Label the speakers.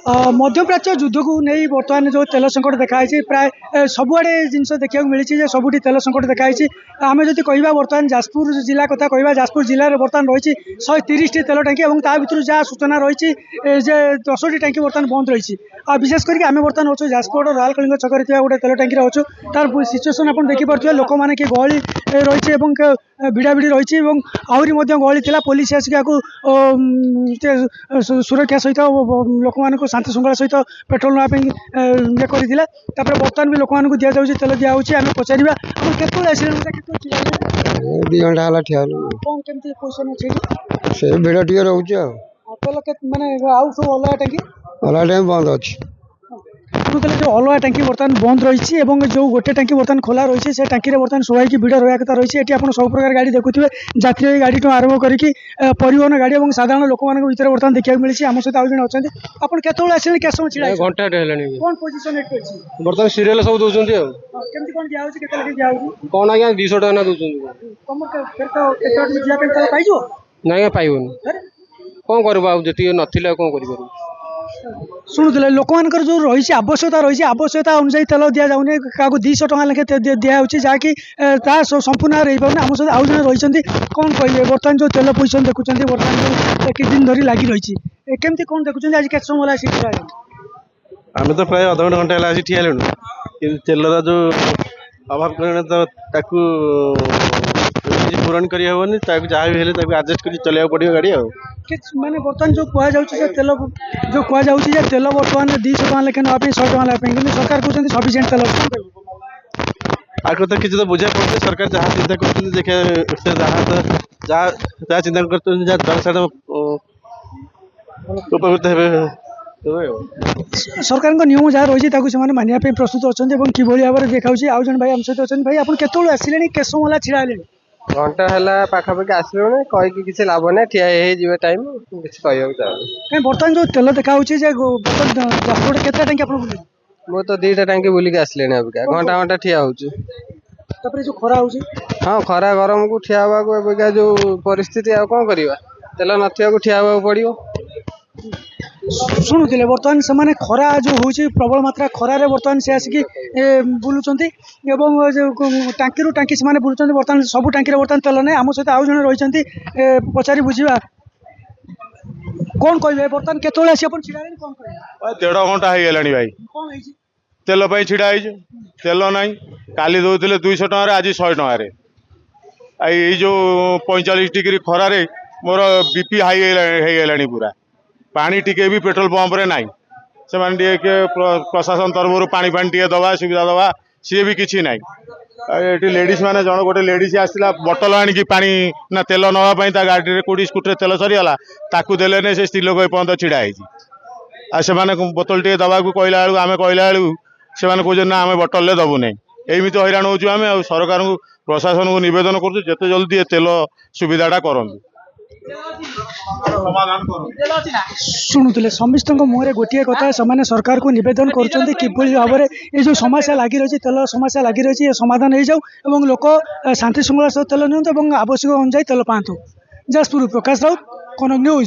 Speaker 1: मध्यप्राच्य युद्ध को नहीं बर्तमान जो तेल संकट देखाई प्राय सबुआड़े जिनस देखा मिली सबुठी तेल संकट देखाई आम जब कह बर्तमान जाजपुर जिला कथा कह जाजपुर जिले में बर्तमान रही 130 टी तेल टांकी और ता भर जहाँ सूचना रही 10 टी टांकी बर्तमान बंद रही विशेष करके आम बर्तमान अच्छे जाजपुर रॉयल कलिंग छक गोटे तेल टांकी अच्छु तार सिचुएसन आप देखिपे लोक मैंने कि गहली रही भिड़ाभिड़ी रही आहरी गहली थी पुलिस आसिक सुरक्षा सहित लोक मान शांति श्रृंखला सहित पेट्रोल नापी ये कर बर्तमान भी लोक मान दि जाऊँगी तेल दिखाई आम पचार केत
Speaker 2: दी घंटा है ठिया
Speaker 1: कौन केमती पोजिशन अच्छे
Speaker 2: से भिड़ टे रोचे
Speaker 1: तेल माने आउ सब अलग टांकी
Speaker 2: अलग टाइम बंद अच्छी
Speaker 1: जो अलग टांकी बर्तमान बंद रही जो गोटे टांकी बर्तमान खोला रही है टांकी बर्तमान स्वाभाविक भिड़ रहा कथा रही है आप सब प्रकार गाड़ी देखुए जात्री गाड़ी आरंभ करके परिवहन गाड़ी और साधारण लोक भर बर्तमान देखा मिली आम सहित आज जन अच्छा आप केत आसे क्या समय छिड़ा
Speaker 2: घंटा
Speaker 1: कौन पोजिशन
Speaker 2: बर्तमान सीरियल सब दूसरी
Speaker 1: केमती कौन दिया दिया
Speaker 2: कौन आज्ञा 200 टका दूसरी ना पाइबन कौन कर ना कौन कर
Speaker 1: शुणुले लोक मान जो रही आवश्यकता अनुसार तेल दि जाऊनी क्या 200 टका लेखे दिखाई जहाँकि संपूर्ण रही पाने आम सहित आउ जन रही कौन कहे बर्तमान जो तेल पोजिशन देखुं बर्तमान जो किछ दिन धरी लगी रही केमती कौन देखुं आज के समय
Speaker 2: आम तो प्राय अध घंटा ठिया कि तेल जो अभाव कारण पूरण करहबनी जहाँ भी आडजस्ट कर चलने पड़ो गाड़ी
Speaker 1: माने बर्तमान जो कहुचे तेल जो कहुचे तेल बर्तमान 200 टका लेखे नापी 100 टका लेकिन सरकार कहते सफिसीयंट तेल
Speaker 2: आगे तो किसी तो बुझा पड़े सरकार जहाँ चिंता कर देखिए जहाँ चिंता कर उपकृत
Speaker 1: सरकार नियम जहाँ रही मानिया प्रस्तुत अच्छा कि भाव में देखा आउ जन भाई आम सहित अच्छा भाई आप केत आसिले के समय छिड़ा
Speaker 2: घंटा है पाखापाखि आसलुण कहीकि किसी लाभ ना ठिया टाइम किसी कह
Speaker 1: बर्तमान जो तेल देखा जाजपुर केत टांकी आप
Speaker 2: मु तो 2टा टांकी बुलिक आसले अबिका घंटा घंटा ठिया हो
Speaker 1: जो खरा हो
Speaker 2: हाँ खरा गरम को ठिया हवा जो परिस्थिति आ कौन करवा तेल ना ठिया हवा पड़ो
Speaker 1: शुणुले बर्तमान से खरा जो हूँ प्रबल मात्रा खरार बर्तमान से आसिक बुलूँ टांकी टांकी से बुलूँ बर्तमान सब टांकी बर्तमान तेल ना आम सहित आउ जन रही पचारि बुझा कौन कहे बर्तमान केत छिड़ा कौन कह
Speaker 3: 1.5 घंटा हो गलानी भाई
Speaker 1: कौन
Speaker 3: तेल छिड़ा तेल ना काली दौले 200 टकर आज 100 टकर ये जो 45 डिग्री खरारे मोर बीपी हाई हो गलानी पूरा पानी टिके भी पेट्रोल पंप रे नाई से प्रशासन तरफ पानी पानी टे दवा सुविधा दवा सी भी किसी ना ये लेडीज मैंने जन गोटे लेडीज आसला बोतल आणिकी पानी ना तेल नापी गाड़ी में कौटी स्कूटर तेल सरीगला ताकू देने से स्त्री लोक एपर्त छिड़ा से बोतल टे दवा कहला बेलू आम कहला बेलू से कहते ना आम बोतल दबू ना एमती हईराण हो सरकार को प्रशासन को नवेदन करते जल्दी तेल सुविधाटा करूँ
Speaker 1: शुणुले समस्त मुहर गोटे कथा से सरकार को नवेदन कर भाव में ये जो समस्या लगी रही तेल समस्या लगी रही समाधान हो जाऊ लोक शांति श्रृंखला सहित तेल नि आवश्यक अनुसार तेल पातु। जाजपुर प्रकाश राउत कनक न्यूज।